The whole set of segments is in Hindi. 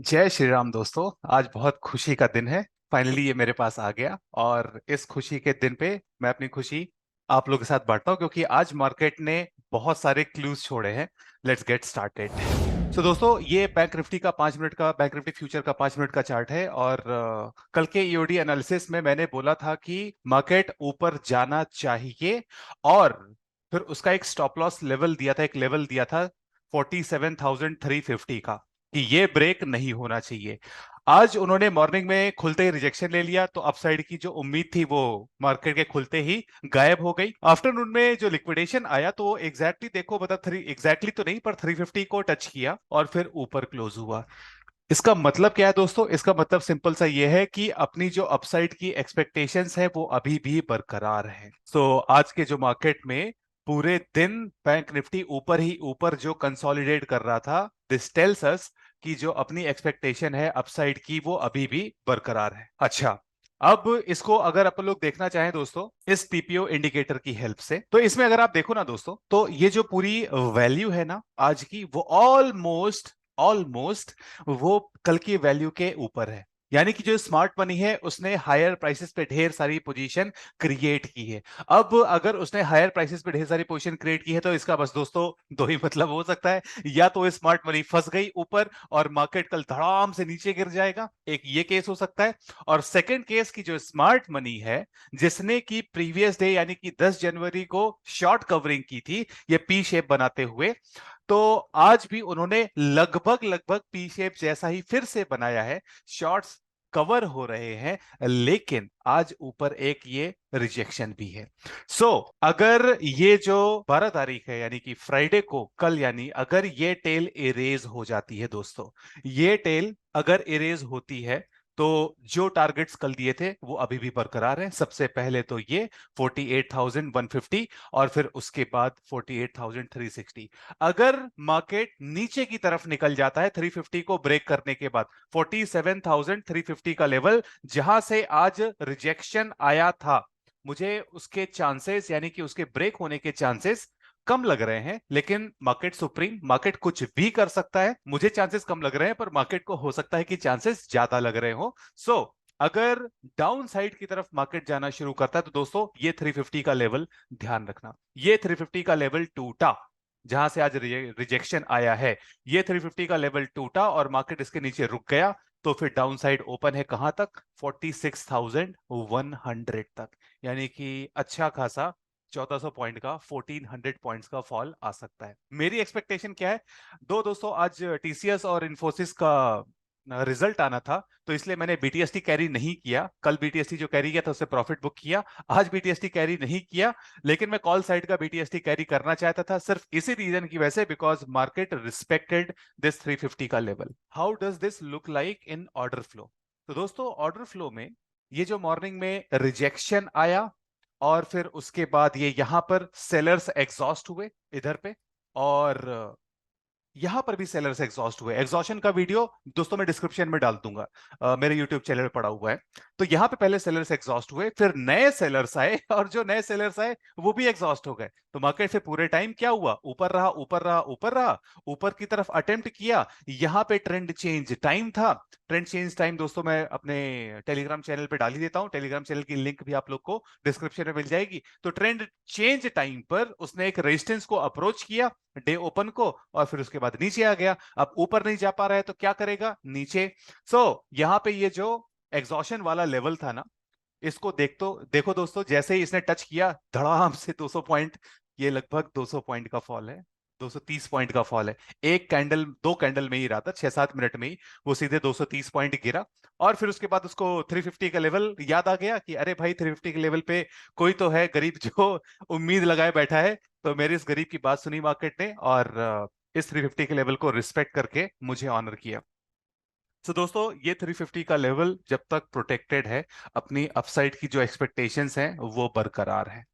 जय श्री राम दोस्तों। आज बहुत खुशी का दिन है। फाइनली ये मेरे पास आ गया और इस खुशी के दिन पे मैं अपनी खुशी आप लोगों के साथ बांटता हूँ क्योंकि आज मार्केट ने बहुत सारे क्लूज छोड़े हैं। Let's get started. सो दोस्तों, ये बैंक निफ्टी का 5 मिनट का बैंक निफ्टी फ्यूचर का 5 मिनट का चार्ट है और कल के ईओडी एनालिसिस में मैंने बोला था कि मार्केट ऊपर जाना चाहिए और फिर उसका एक स्टॉप लॉस लेवल दिया था, एक लेवल दिया था 47,350 का, कि ये ब्रेक नहीं होना चाहिए। आज उन्होंने मॉर्निंग में खुलते ही रिजेक्शन ले लिया तो अपसाइड की जो उम्मीद थी वो मार्केट के खुलते ही गायब हो गई। आफ्टरनून में जो लिक्विडेशन आया तो एग्जैक्टली देखो, मतलब थ्री एग्जैक्टली तो नहीं पर 350 को टच किया और फिर ऊपर क्लोज हुआ। इसका मतलब क्या है दोस्तों? इसका मतलब सिंपल सा ये है कि अपनी जो अपसाइड की एक्सपेक्टेशंस है वो अभी भी बरकरार है। आज के जो मार्केट में पूरे दिन बैंक निफ्टी ऊपर ही ऊपर जो कंसोलिडेट कर रहा था, दिस टेल्स अस कि जो अपनी एक्सपेक्टेशन है अपसाइड की वो अभी भी बरकरार है। अच्छा, अब इसको अगर अपन लोग देखना चाहें दोस्तों इस पीपीओ इंडिकेटर की हेल्प से, तो इसमें अगर आप देखो ना दोस्तों, तो ये जो पूरी वैल्यू है ना आज की, वो ऑलमोस्ट ऑलमोस्ट वो कल की वैल्यू के ऊपर है। यानी कि जो स्मार्ट मनी है उसने हायर प्राइसेस पे ढेर सारी पोजीशन क्रिएट की है। अब अगर उसने हायर प्राइसेस पे ढेर सारी पोजीशन क्रिएट की है तो इसका बस दोस्तों दो ही मतलब हो सकता है। या तो स्मार्ट मनी फंस गई ऊपर और मार्केट कल धड़ाम से नीचे गिर जाएगा, एक ये केस हो सकता है। और सेकंड केस की जो स्मार्ट मनी है जिसने की प्रीवियस डे यानी कि 10 जनवरी को शॉर्ट कवरिंग की थी ये पी शेप बनाते हुए, तो आज भी उन्होंने लगभग लगभग पी शेप जैसा ही फिर से बनाया है। शॉर्ट्स कवर हो रहे हैं लेकिन आज ऊपर एक ये रिजेक्शन भी है। अगर ये जो 12 तारीख है यानी कि फ्राइडे को कल, यानी अगर ये टेल इरेज हो जाती है दोस्तों, ये टेल अगर इरेज होती है तो जो टारगेट्स कल दिए थे वो अभी भी बरकरार हैं। सबसे पहले तो ये 48,150 और फिर उसके बाद 48,360। अगर मार्केट नीचे की तरफ निकल जाता है 350 को ब्रेक करने के बाद, 47,350 का लेवल जहां से आज रिजेक्शन आया था, मुझे उसके चांसेस यानी कि उसके ब्रेक होने के चांसेस कम लग रहे हैं। लेकिन मार्केट सुप्रीम, मार्केट कुछ भी कर सकता है। मुझे चांसेस कम लग रहे हैं पर मार्केट को हो सकता है कि चांसेस ज्यादा लग रहे हो। अगर डाउन साइड की तरफ मार्केट जाना शुरू करता है तो दोस्तों ये 350 का लेवल ध्यान रखना। ये 350 का लेवल टूटा जहां से आज रिजेक्शन आया है, ये 350 का लेवल टूटा और मार्केट इसके नीचे रुक गया तो फिर डाउन साइड ओपन है कहां तक? 46,100 तक। यानी कि अच्छा खासा 1400 पॉइंट का, 1400 पॉइंट्स का फॉल आ सकता है। मेरी एक्सपेक्टेशन क्या है? दोस्तों आज टीसीएस और इन्फोसिस का रिजल्ट आना था तो इसलिए मैंने बीटीएसटी कैरी नहीं किया। कल बीटीएसटी जो कैरी किया था उससे प्रॉफिट बुक किया, आज बीटीएसटी कैरी नहीं किया। लेकिन मैं कॉल साइड का बीटीएसटी कैरी करना चाहता था सिर्फ इसी रीजन की वजह से, बिकॉज मार्केट रिस्पेक्टेड दिस 350 का level. How does this look like in order flow? तो दोस्तों ऑर्डर फ्लो में ये जो मॉर्निंग में रिजेक्शन आया और फिर उसके बाद ये यहां पर सेलर्स एग्जॉस्ट हुए इधर पे, और यहां पर भी सेलर्स एग्जॉस्ट हुए। एग्जॉशन का वीडियो दोस्तों मैं डिस्क्रिप्शन में डाल दूंगा, मेरे यूट्यूब चैनल पे पड़ा हुआ है। तो यहां पे पहले सेलर्स एग्जॉस्ट हुए, फिर नए सेलर्स आए और जो नए सेलर्स आए वो भी एग्जॉस्ट हो गए। तो मार्केट फिर पूरे टाइम क्या हुआ? ऊपर रहा, ऊपर रहा, ऊपर रहा, ऊपर की तरफ अटेम्प्ट किया। यहां पे ट्रेंड चेंज टाइम था। ट्रेंड चेंज टाइम दोस्तों मैं अपने टेलीग्राम चैनल पे डाल ही देता हूं, टेलीग्राम चैनल की लिंक भी आप लोग को डिस्क्रिप्शन में मिल जाएगी। तो ट्रेंड चेंज टाइम पर उसने एक रेजिस्टेंस को अप्रोच किया डे ओपन को और फिर उसके बाद नीचे आ गया। अब ऊपर नहीं जा पा रहा है तो क्या करेगा? नीचे। यहां पे ये जो एग्जॉशन वाला लेवल था ना, इसको देखो दोस्तों, जैसे ही इसने टच किया धड़ाम से 200 पॉइंट, ये लगभग 200 पॉइंट का फॉल है, 230 पॉइंट का फॉल है। एक कैंडल, दो कैंडल में ही रहा था, 6-7 मिनट में ही वो सीधे 230 पॉइंट गिरा। और फिर उसके बाद उसको 350 का लेवल याद आ गया कि अरे भाई 350 के लेवल पे कोई तो है गरीब जो उम्मीद लगाए बैठा है। तो मेरे इस गरीब की बात सुनी मार्केट ने और इस 350 के लेवल को रिस्पेक्ट करके मुझे ऑनर किया। दोस्तों ये 350 का लेवल जब तक प्रोटेक्टेड है, अपनी अपसाइड की जो एक्सपेक्टेशंस हैं वो बरकरार है।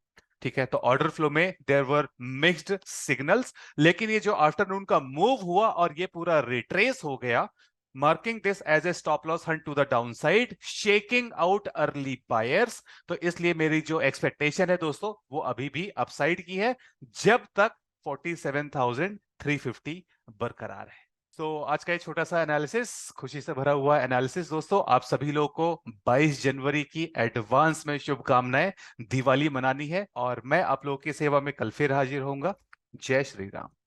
ठीक है, तो ऑर्डर फ्लो में देयर वर मिक्स्ड सिग्नल्स, लेकिन ये जो आफ्टरनून का मूव हुआ और ये पूरा रिट्रेस हो गया, marking this as a stop loss hunt to the down side, shaking out early buyers. तो इसलिए मेरी जो एक्सपेक्टेशन है दोस्तों वो अभी भी अपसाइड की है जब तक 47,350 बरकरार है। तो आज का ये छोटा सा एनालिसिस, खुशी से भरा हुआ एनालिसिस दोस्तों, आप सभी लोगों को 22 जनवरी की एडवांस में शुभकामनाएं। दिवाली मनानी है और मैं आप लोगों की सेवा में कल फिर हाजिर होऊंगा। जय श्री राम।